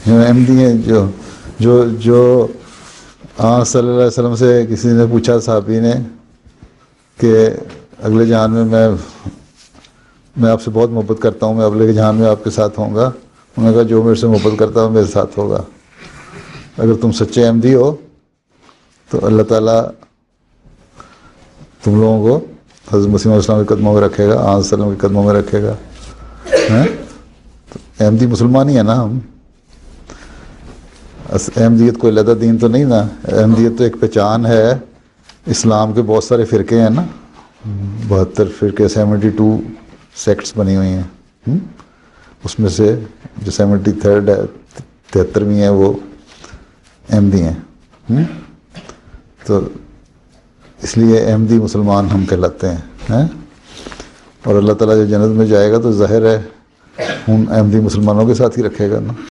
अहमदी हैं जो जो जो सल्लल्लाहु अलैहि वसल्लम से किसी ने पूछा, साहबी ने, कि अगले जहान में मैं आपसे बहुत मोहब्बत करता हूँ, मैं अगले जहान में आपके साथ होऊंगा। उन्होंने कहा जो मेरे से मोहब्बत करता है मेरे साथ होगा। अगर तुम सच्चे अहमदी हो तो अल्लाह ताला तुम लोगों को हज़रत मसीह मौऊद के कदमों में रखेगा, आन सल्लम के कदमों में रखेगा। हैं तो अहमदी मुसलमान ही है ना हम। अहमदियत कोई अलग दीन तो नहीं ना, अहमदियत तो एक पहचान है। इस्लाम के बहुत सारे फ़िरके हैं ना, 72 फ़िरके, 72 सेक्ट्स बनी हुई हैं। उसमें से जो 73rd है, 73वीं है, वो अहमदी हैं। तो इसलिए अहमदी मुसलमान हम कहलाते हैं। और अल्लाह ताला जब जन्नत में जाएगा तो ज़ाहिर है उन अहमदी मुसलमानों के साथ ही रखेगा ना।